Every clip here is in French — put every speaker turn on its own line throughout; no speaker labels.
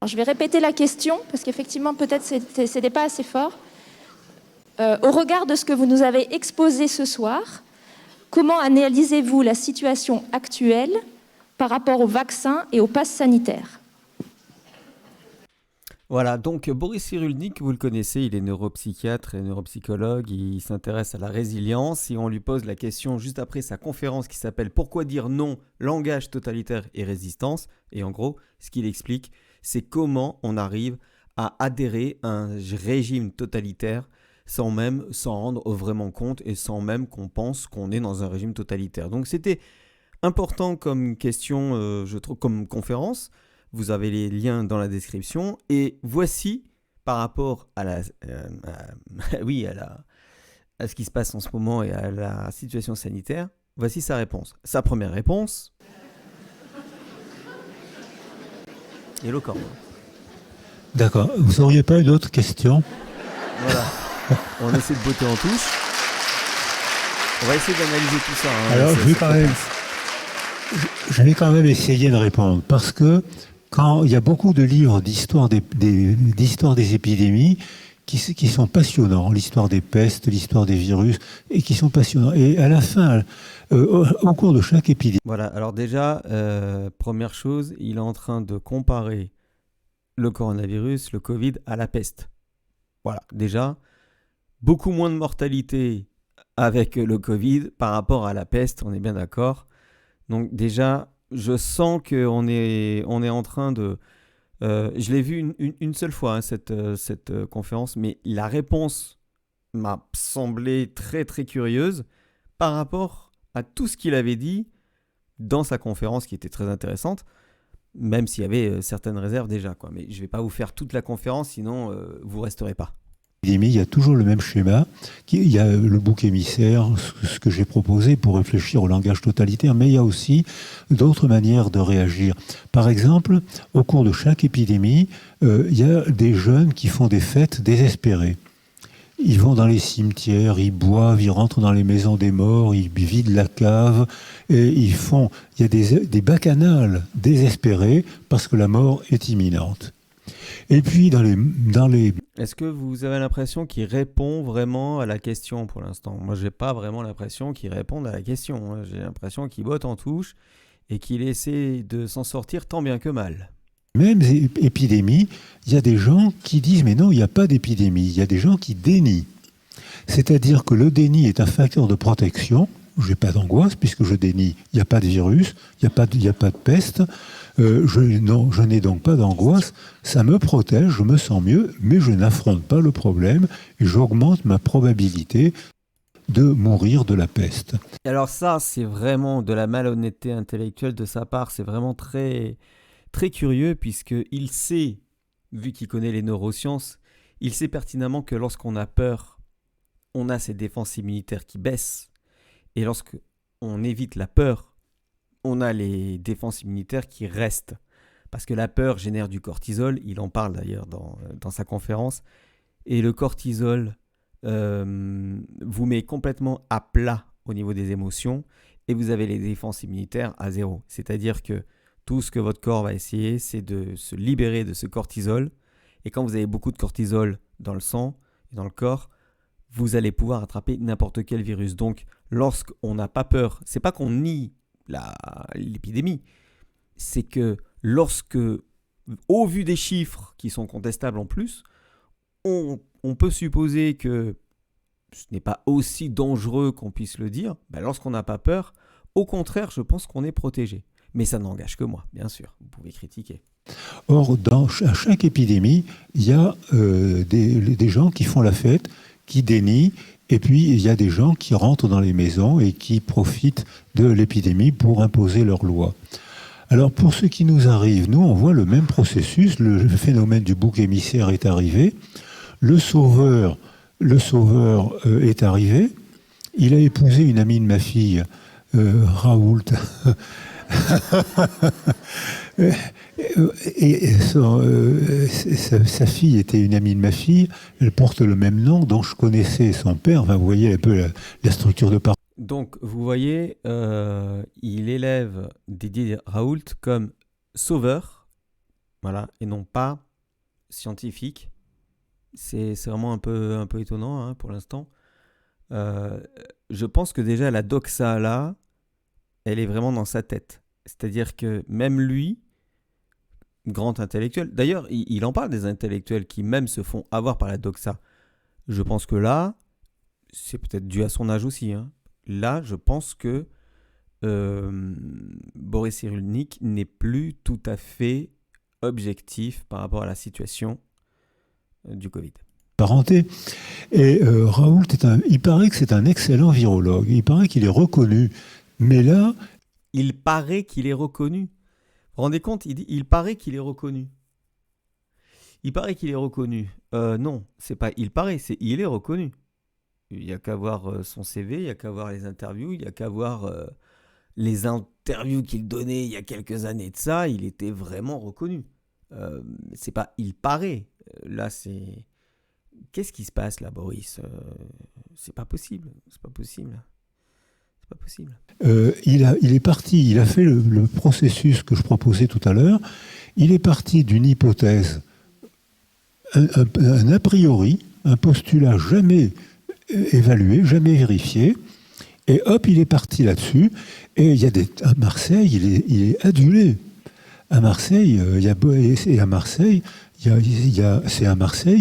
Alors, je vais répéter la question, parce qu'effectivement, peut-être c'était pas assez fort. Au regard de ce que vous nous avez exposé ce soir, comment analysez-vous la situation actuelle par rapport au vaccin et au pass sanitaire ?
Voilà, donc Boris Cyrulnik, vous le connaissez, il est neuropsychiatre et neuropsychologue, il s'intéresse à la résilience et on lui pose la question juste après sa conférence qui s'appelle « Pourquoi dire non, langage totalitaire et résistance ?» Et en gros, ce qu'il explique, c'est comment on arrive à adhérer à un régime totalitaire sans même s'en rendre vraiment compte et sans même qu'on pense qu'on est dans un régime totalitaire. Donc c'était important comme question, je trouve, comme conférence. Vous avez les liens dans la description. Et voici, par rapport à à ce qui se passe en ce moment et à la situation sanitaire, voici sa réponse. Sa première réponse. Éloquent.
D'accord. Vous n'auriez pas une autre question ?
Voilà. On essaie de botter en touche. On va essayer d'analyser tout ça.
Alors, je vais quand même essayer de répondre. Parce que quand il y a beaucoup de livres d'histoire des épidémies qui sont passionnants, l'histoire des pestes, l'histoire des virus, et qui sont passionnants. Et à la fin, au cours de chaque épidémie...
Voilà, alors déjà, première chose, il est en train de comparer le coronavirus, le Covid, à la peste. Voilà, déjà, beaucoup moins de mortalité avec le Covid par rapport à la peste, on est bien d'accord. Donc déjà, je sens qu'on est en train de... je l'ai vu une seule fois, cette conférence, mais la réponse m'a semblé très très curieuse par rapport à tout ce qu'il avait dit dans sa conférence qui était très intéressante, même s'il y avait certaines réserves déjà, quoi. Mais je ne vais pas vous faire toute la conférence, sinon vous ne resterez pas.
Il y a toujours le même schéma. Il y a le bouc émissaire, ce que j'ai proposé pour réfléchir au langage totalitaire, mais il y a aussi d'autres manières de réagir. Par exemple, au cours de chaque épidémie, il y a des jeunes qui font des fêtes désespérées. Ils vont dans les cimetières, ils boivent, ils rentrent dans les maisons des morts, ils vident la cave, et il y a des bacchanales désespérées parce que la mort est imminente. Et puis dans les...
Est-ce que vous avez l'impression qu'il répond vraiment à la question pour l'instant ? Moi, j'ai pas vraiment l'impression qu'il réponde à la question. J'ai l'impression qu'il botte en touche et qu'il essaie de s'en sortir tant bien que mal.
Même épidémie, il y a des gens qui disent « mais non, il n'y a pas d'épidémie ». Il y a des gens qui dénient. C'est-à-dire que le déni est un facteur de protection. Je n'ai pas d'angoisse puisque je dénie. Il n'y a pas de virus, il n'y a pas de peste. Je n'ai donc pas d'angoisse, ça me protège, je me sens mieux, mais je n'affronte pas le problème et j'augmente ma probabilité de mourir de la peste.
Alors ça, c'est vraiment de la malhonnêteté intellectuelle de sa part, c'est vraiment très, très curieux puisqu'il sait, vu qu'il connaît les neurosciences, il sait pertinemment que lorsqu'on a peur, on a ses défenses immunitaires qui baissent et lorsqu'on évite la peur, on a les défenses immunitaires qui restent. Parce que la peur génère du cortisol, il en parle d'ailleurs dans sa conférence, et le cortisol vous met complètement à plat au niveau des émotions, et vous avez les défenses immunitaires à zéro. C'est-à-dire que tout ce que votre corps va essayer, c'est de se libérer de ce cortisol, et quand vous avez beaucoup de cortisol dans le sang et dans le corps, vous allez pouvoir attraper n'importe quel virus. Donc, lorsqu'on n'a pas peur, c'est pas qu'on nie l'épidémie, c'est que lorsque, au vu des chiffres qui sont contestables en plus, on peut supposer que ce n'est pas aussi dangereux qu'on puisse le dire. Lorsqu'on n'a pas peur, au contraire, je pense qu'on est protégé. Mais ça n'engage que moi, bien sûr. Vous pouvez critiquer.
Or, à chaque épidémie, il y a des gens qui font la fête, qui dénient. Et puis, il y a des gens qui rentrent dans les maisons et qui profitent de l'épidémie pour imposer leurs lois. Alors, pour ce qui nous arrive, nous, on voit le même processus. Le phénomène du bouc émissaire est arrivé. Le sauveur est arrivé. Il a épousé une amie de ma fille, Raoult. Et sa fille était une amie de ma fille, elle porte le même nom, dont je connaissais son père. Enfin, vous voyez un peu la structure de parole.
Donc, vous voyez, il élève Didier Raoult comme sauveur, voilà, et non pas scientifique. C'est vraiment un peu étonnant, hein, pour l'instant. Je pense que déjà la doxa là, elle est vraiment dans sa tête. C'est-à-dire que même lui, grand intellectuel, d'ailleurs il en parle des intellectuels qui même se font avoir par la doxa. Je pense que là, c'est peut-être dû à son âge aussi, hein. Là, je pense que Boris Cyrulnik n'est plus tout à fait objectif par rapport à la situation du Covid.
Parenté. Et Raoult, il paraît que c'est un excellent virologue. Il paraît qu'il est reconnu. Mais là...
Il paraît qu'il est reconnu. Vous vous rendez compte, il dit, il paraît qu'il est reconnu. Il paraît qu'il est reconnu. Non, c'est pas il paraît, c'est il est reconnu. Il n'y a qu'à voir son CV, il n'y a qu'à voir les interviews, il n'y a qu'à voir les interviews qu'il donnait il y a quelques années de ça, il était vraiment reconnu. C'est pas il paraît. Là, c'est... Qu'est-ce qui se passe là, Boris ? C'est pas possible. C'est pas possible. C'est pas possible.
Il est parti, il a fait le processus que je proposais tout à l'heure. Il est parti d'une hypothèse, un a priori, un postulat jamais évalué, jamais vérifié. Et hop, il est parti là-dessus. Et il y a à Marseille, il est adulé. À Marseille, c'est à Marseille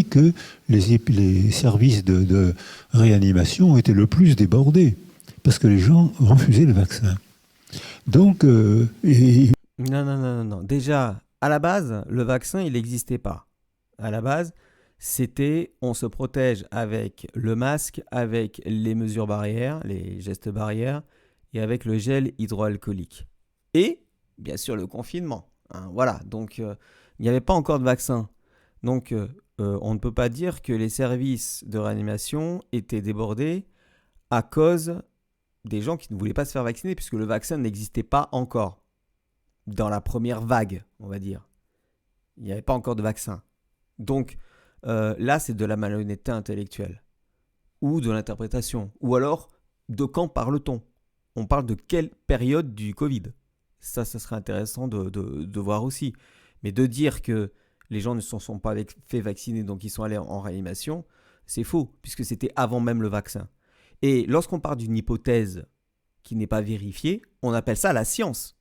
que les services de réanimation ont été le plus débordés, parce que les gens refusaient le vaccin. Donc...
Non. Déjà, à la base, le vaccin, il n'existait pas. À la base, c'était on se protège avec le masque, avec les mesures barrières, les gestes barrières, et avec le gel hydroalcoolique. Et, bien sûr, le confinement. Hein, voilà, donc il n'y avait pas encore de vaccin. Donc, on ne peut pas dire que les services de réanimation étaient débordés à cause des gens qui ne voulaient pas se faire vacciner, puisque le vaccin n'existait pas encore. Dans la première vague, on va dire. Il n'y avait pas encore de vaccin. Donc, là, c'est de la malhonnêteté intellectuelle. Ou de l'interprétation. Ou alors, de quand parle-t-on ? On parle de quelle période du Covid ? Ça serait intéressant de voir aussi. Mais de dire que les gens ne se sont pas fait vacciner, donc ils sont allés en réanimation, c'est faux, puisque c'était avant même le vaccin. Et lorsqu'on parle d'une hypothèse qui n'est pas vérifiée, on appelle ça la science.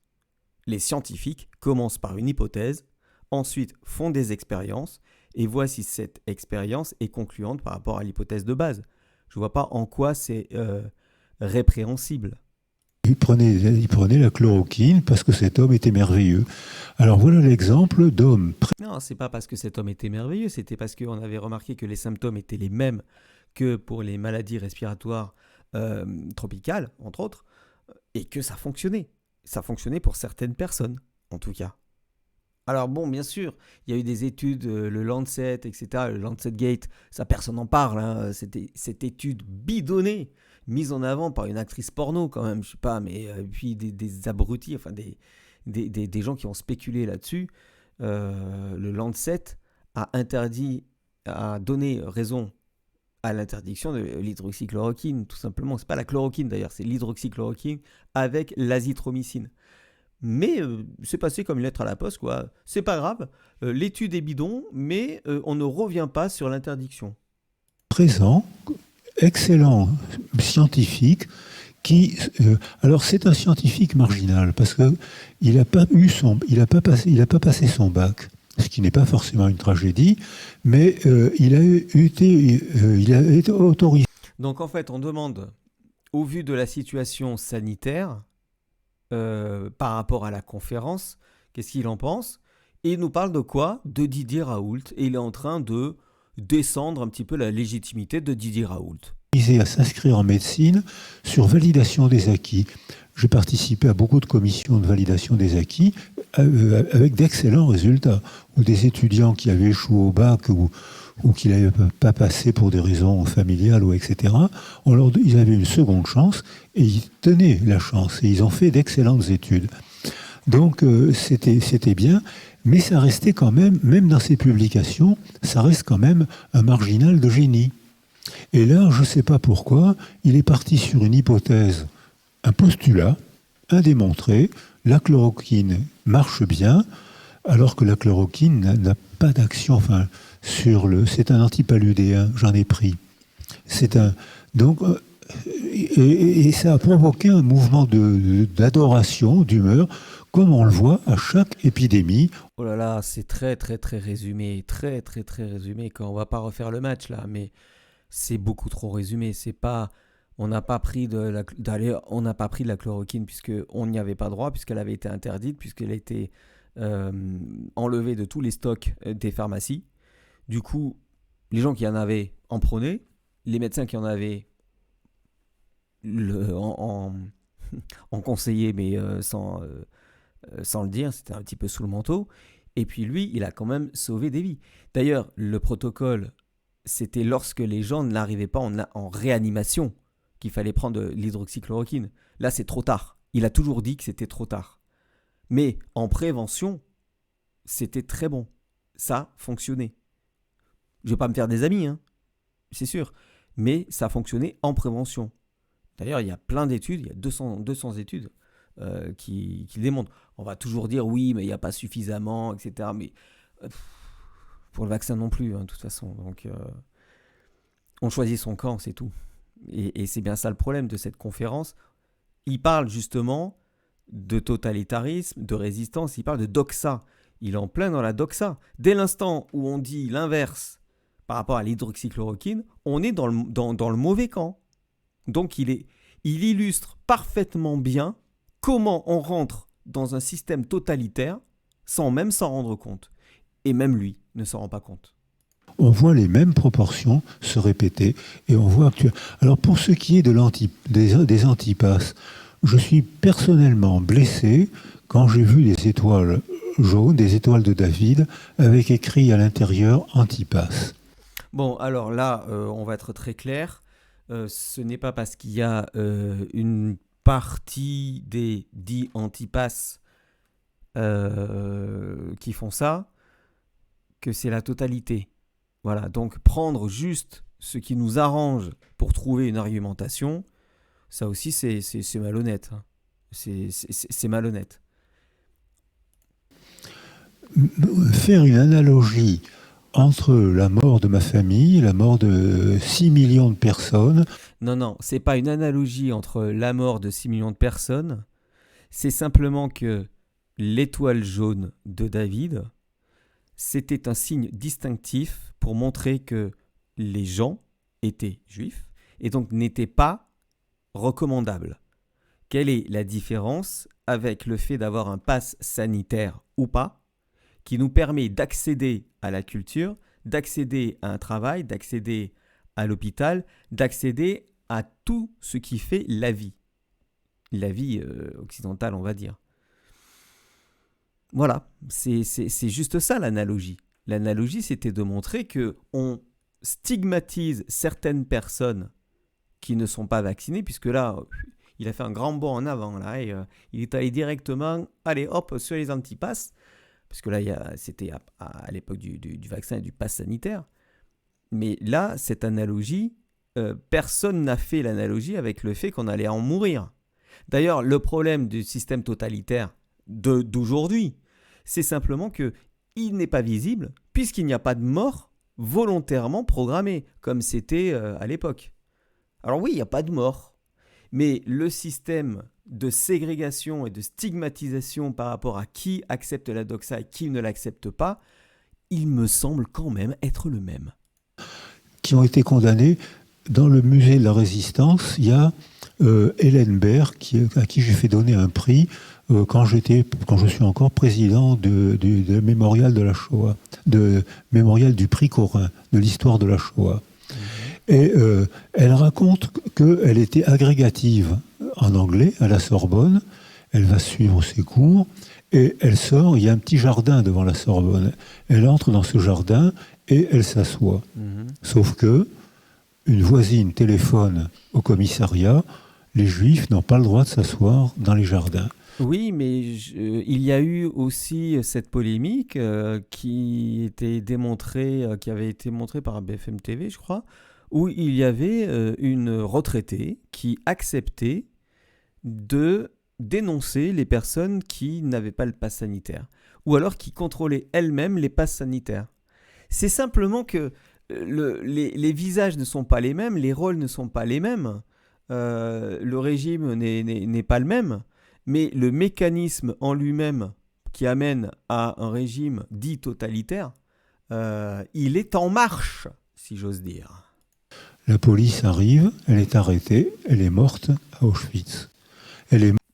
Les scientifiques commencent par une hypothèse, ensuite font des expériences, et voient si cette expérience est concluante par rapport à l'hypothèse de base. Je ne vois pas en quoi c'est répréhensible.
Il prenait la chloroquine parce que cet homme était merveilleux. Alors voilà l'exemple d'homme.
Non, c'est pas parce que cet homme était merveilleux, c'était parce qu'on avait remarqué que les symptômes étaient les mêmes que pour les maladies respiratoires tropicales, entre autres, et que ça fonctionnait. Ça fonctionnait pour certaines personnes, en tout cas. Alors bon, bien sûr, il y a eu des études, le Lancet, etc., le Lancet Gate, ça personne n'en parle, hein, c'était cette étude bidonnée, mise en avant par une actrice porno quand même, je sais pas, mais puis des abrutis, enfin des gens qui ont spéculé là-dessus. Le Lancet a donné raison à l'interdiction de l'hydroxychloroquine, tout simplement. C'est pas la chloroquine d'ailleurs, c'est l'hydroxychloroquine avec l'azithromycine. Mais c'est passé comme une lettre à la poste, quoi. C'est pas grave, l'étude est bidon, mais on ne revient pas sur l'interdiction.
Présent, excellent scientifique, alors c'est un scientifique marginal, parce qu'il n'a pas passé son bac, ce qui n'est pas forcément une tragédie, mais il a été autorisé.
Donc en fait, on demande, au vu de la situation sanitaire, par rapport à la conférence, qu'est-ce qu'il en pense ? Et il nous parle de quoi ? De Didier Raoult. Et il est en train de descendre un petit peu la légitimité de Didier Raoult.
À s'inscrire en médecine sur validation des acquis. J'ai participé à beaucoup de commissions de validation des acquis avec d'excellents résultats, où des étudiants qui avaient échoué au bac ou qui n'avaient pas passé pour des raisons familiales ou etc., ils avaient une seconde chance et ils tenaient la chance et ils ont fait d'excellentes études. Donc c'était bien, mais ça restait quand même dans ces publications, ça reste quand même un marginal de génie. Et là, je ne sais pas pourquoi, il est parti sur une hypothèse, un postulat, indémontré, la chloroquine marche bien, alors que la chloroquine n'a pas d'action. Enfin, c'est un antipaludéen, j'en ai pris. Donc, et ça a provoqué un mouvement d'adoration, d'humeur, comme on le voit à chaque épidémie.
Oh là là, c'est très très très résumé, très très très résumé. Quand on va pas refaire le match là, mais c'est beaucoup trop résumé. C'est pas, on n'a pas pris on n'a pas pris de la chloroquine puisque on n'y avait pas droit, puisqu'elle avait été interdite, puisqu'elle a été enlevée de tous les stocks des pharmacies. Du coup, les gens qui en avaient en prenaient, les médecins qui en avaient en conseillaient, mais sans le dire, c'était un petit peu sous le manteau. Et puis lui, il a quand même sauvé des vies. D'ailleurs, le protocole, c'était lorsque les gens n'arrivaient pas en réanimation qu'il fallait prendre de l'hydroxychloroquine. Là, c'est trop tard. Il a toujours dit que c'était trop tard. Mais en prévention, c'était très bon. Ça fonctionnait. Je ne vais pas me faire des amis, hein, c'est sûr. Mais ça fonctionnait en prévention. D'ailleurs, il y a plein d'études, il y a 200 études qui démontrent. On va toujours dire oui, mais il n'y a pas suffisamment, etc. Mais pour le vaccin non plus, hein, de toute façon. Donc, on choisit son camp, c'est tout. Et c'est bien ça le problème de cette conférence. Il parle justement de totalitarisme, de résistance, il parle de doxa. Il est en plein dans la doxa. Dès l'instant où on dit l'inverse par rapport à l'hydroxychloroquine, on est dans le mauvais camp. Donc il illustre parfaitement bien comment on rentre dans un système totalitaire sans même s'en rendre compte. Et même lui ne s'en rend pas compte.
On voit les mêmes proportions se répéter et on voit actuellement. Alors pour ce qui est des antipasses, je suis personnellement blessé quand j'ai vu des étoiles jaunes, des étoiles de David, avec écrit à l'intérieur antipasse.
Bon, alors là, on va être très clair. Ce n'est pas parce qu'il y a une partie des dits antipasses qui font ça que c'est la totalité. Voilà, donc prendre juste ce qui nous arrange pour trouver une argumentation, ça aussi c'est malhonnête. Hein. C'est malhonnête.
Faire une analogie entre la mort de ma famille, la mort de 6 millions de personnes.
Non, c'est pas une analogie entre la mort de 6 millions de personnes, c'est simplement que l'étoile jaune de David, c'était un signe distinctif pour montrer que les gens étaient juifs et donc n'étaient pas recommandables. Quelle est la différence avec le fait d'avoir un pass sanitaire ou pas, qui nous permet d'accéder à la culture, d'accéder à un travail, d'accéder à l'hôpital, d'accéder à tout ce qui fait la vie occidentale, on va dire. Voilà, c'est juste ça l'analogie. L'analogie, c'était de montrer qu'on stigmatise certaines personnes qui ne sont pas vaccinées, puisque là, il a fait un grand bond en avant, là, et il est allé directement, allez hop, sur les antipasses, parce que là, c'était à l'époque du vaccin et du pass sanitaire. Mais là, cette analogie, personne n'a fait l'analogie avec le fait qu'on allait en mourir. D'ailleurs, le problème du système totalitaire d'aujourd'hui, c'est simplement qu'il n'est pas visible, puisqu'il n'y a pas de mort volontairement programmée, comme c'était à l'époque. Alors oui, il n'y a pas de mort, mais le système de ségrégation et de stigmatisation par rapport à qui accepte la doxa et qui ne l'accepte pas, il me semble quand même être le même.
Qui ont été condamnés. Dans le musée de la Résistance, il y a Hélène Baird, à qui j'ai fait donner un prix quand je suis encore président de mémorial de la Shoah, de mémorial du prix Corin, de l'histoire de la Shoah. Et elle raconte qu'elle était agrégative en anglais à la Sorbonne. Elle va suivre ses cours et elle sort. Il y a un petit jardin devant la Sorbonne. Elle entre dans ce jardin et elle s'assoit. Sauf que une voisine téléphone au commissariat. Les Juifs n'ont pas le droit de s'asseoir dans les jardins.
Oui, mais il y a eu aussi cette polémique qui était démontrée, qui avait été montrée par BFM TV, je crois, où il y avait une retraitée qui acceptait de dénoncer les personnes qui n'avaient pas le pass sanitaire. ou alors qui contrôlaient elles-mêmes les passes sanitaires. C'est simplement que les visages ne sont pas les mêmes, les rôles ne sont pas les mêmes, le régime n'est pas le même, mais le mécanisme en lui-même qui amène à un régime dit totalitaire, il est en marche, si j'ose dire.
La police arrive, elle est arrêtée, elle est morte à Auschwitz.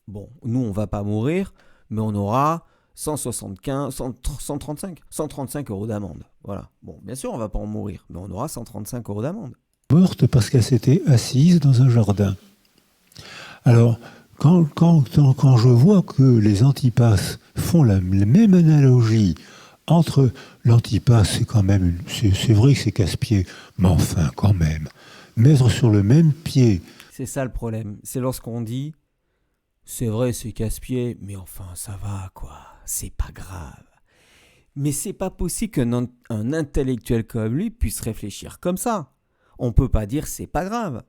Bon, nous, on ne va pas mourir, mais on aura 135 euros d'amende. Voilà. Bon, bien sûr, on ne va pas en mourir, mais on aura 135 euros d'amende.
Morte parce qu'elle s'était assise dans un jardin. Alors, quand je vois que les antipasses font la même analogie entre l'antipasse, c'est quand même, c'est vrai que c'est casse-pied, mais enfin, quand même, mettre sur le même pied.
C'est ça le problème. C'est lorsqu'on dit, c'est vrai, c'est casse-pied, mais enfin, ça va, quoi. C'est pas grave. Mais c'est pas possible qu'un intellectuel comme lui puisse réfléchir comme ça. On peut pas dire c'est pas grave.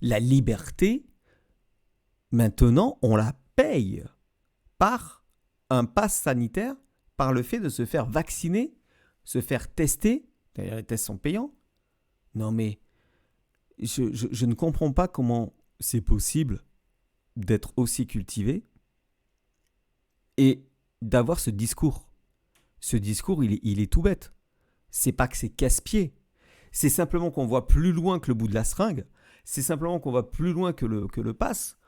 La liberté, maintenant, on la paye par un pass sanitaire, par le fait de se faire vacciner, se faire tester. D'ailleurs, les tests sont payants. Non, mais je ne comprends pas comment c'est possible d'être aussi cultivé et d'avoir ce discours. Ce discours, il est tout bête. C'est pas que c'est casse-pied. C'est simplement qu'on voit plus loin que le bout de la seringue. C'est simplement qu'on voit plus loin que le pass.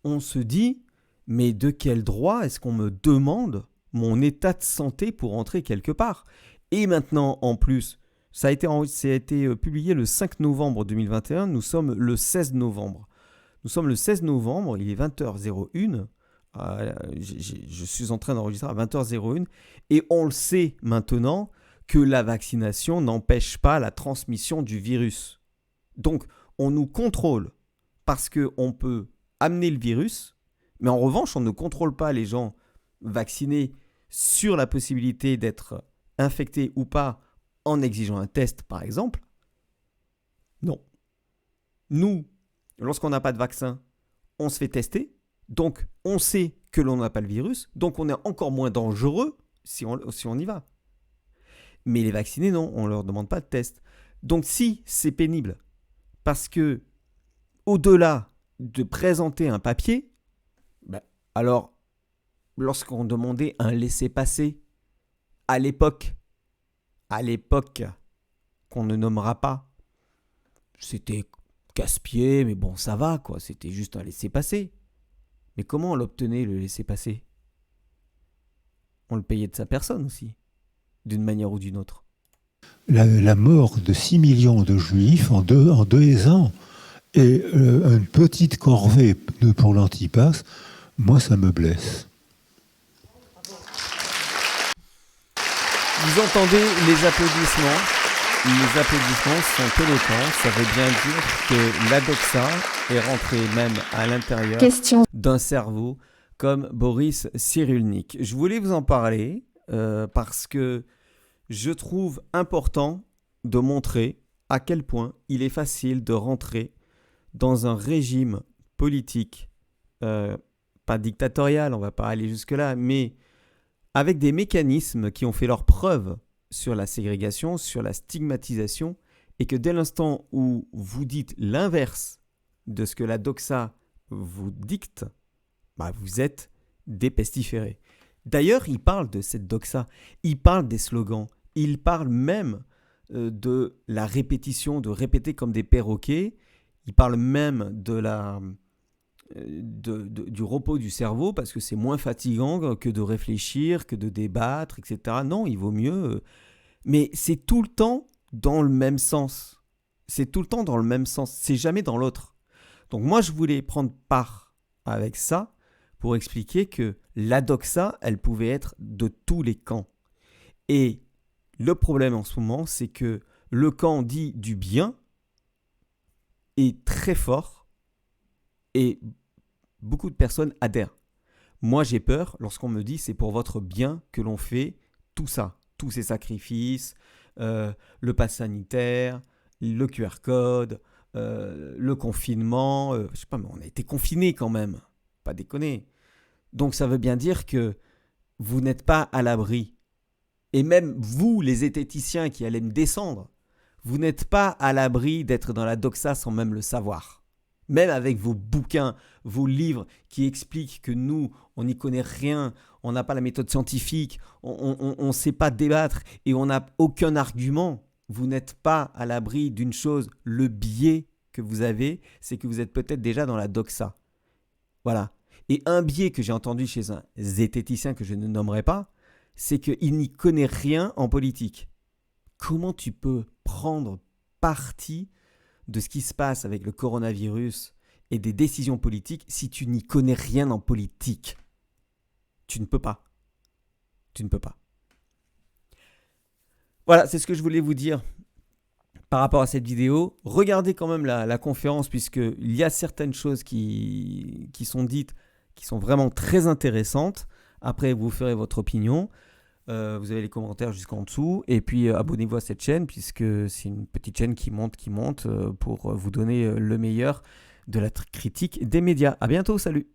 On se dit, mais de quel droit est-ce qu'on me demande mon état de santé pour entrer quelque part ? Et maintenant, en plus, ça a été publié le 5 novembre 2021. Nous sommes le 16 novembre. Il est 20h01. Je suis en train d'enregistrer à 20h01. Et on le sait maintenant que la vaccination n'empêche pas la transmission du virus. Donc, on nous contrôle parce qu'on peut amener le virus, mais en revanche, on ne contrôle pas les gens vaccinés sur la possibilité d'être infectés ou pas en exigeant un test, par exemple. Non. Nous, lorsqu'on n'a pas de vaccin, on se fait tester, donc on sait que l'on n'a pas le virus, donc on est encore moins dangereux si on y va. Mais les vaccinés, non, on ne leur demande pas de test. Donc si c'est pénible, parce que au-delà de présenter un papier, alors lorsqu'on demandait un laissez-passer à l'époque qu'on ne nommera pas, c'était casse-pied, mais bon, ça va, quoi, c'était juste un laissez-passer. Mais comment on l'obtenait, le laissez-passer ? On le payait de sa personne aussi, d'une manière ou d'une autre.
La mort de 6 millions de juifs en 2 ans et une petite corvée pour l'antipasse, moi ça me blesse.
Vous entendez les applaudissements. Les applaudissements sont éloquents. Ça veut bien dire que la doxa est rentrée même à l'intérieur d'un cerveau comme Boris Cyrulnik. Je voulais vous en parler parce que je trouve important de montrer à quel point il est facile de rentrer dans un régime politique, pas dictatorial, on ne va pas aller jusque-là, mais avec des mécanismes qui ont fait leur preuve sur la ségrégation, sur la stigmatisation, et que dès l'instant où vous dites l'inverse de ce que la doxa vous dicte, vous êtes dépestiféré. D'ailleurs, il parle de cette doxa, il parle des slogans, il parle même de la répétition, de répéter comme des perroquets, il parle même du repos du cerveau parce que c'est moins fatigant que de réfléchir, que de débattre, etc. Non, il vaut mieux. Mais c'est tout le temps dans le même sens. C'est jamais dans l'autre. Donc moi, je voulais prendre part avec ça pour expliquer que la doxa, elle pouvait être de tous les camps. Et le problème en ce moment, c'est que le camp dit du bien est très fort et beaucoup de personnes adhèrent. Moi, j'ai peur lorsqu'on me dit c'est pour votre bien que l'on fait tout ça, tous ces sacrifices, le pass sanitaire, le QR code, le confinement. Je sais pas, mais on a été confinés quand même, pas déconner. Donc ça veut bien dire que vous n'êtes pas à l'abri. Et même vous, les zététiciens qui allez me descendre, vous n'êtes pas à l'abri d'être dans la doxa sans même le savoir. Même avec vos bouquins, vos livres qui expliquent que nous, on n'y connaît rien, on n'a pas la méthode scientifique, on ne sait pas débattre et on n'a aucun argument, vous n'êtes pas à l'abri d'une chose. Le biais que vous avez, c'est que vous êtes peut-être déjà dans la doxa. Voilà. Et un biais que j'ai entendu chez un zététicien que je ne nommerai pas, c'est qu'il n'y connaît rien en politique. Comment tu peux prendre parti de ce qui se passe avec le coronavirus et des décisions politiques si tu n'y connais rien en politique? Tu ne peux pas. Tu ne peux pas. Voilà, c'est ce que je voulais vous dire par rapport à cette vidéo. Regardez quand même la conférence, puisqu'il y a certaines choses qui sont dites qui sont vraiment très intéressantes. Après, vous ferez votre opinion. Vous avez les commentaires jusqu'en dessous. Et puis, abonnez-vous à cette chaîne, puisque c'est une petite chaîne qui monte pour vous donner le meilleur de la critique des médias. À bientôt, salut!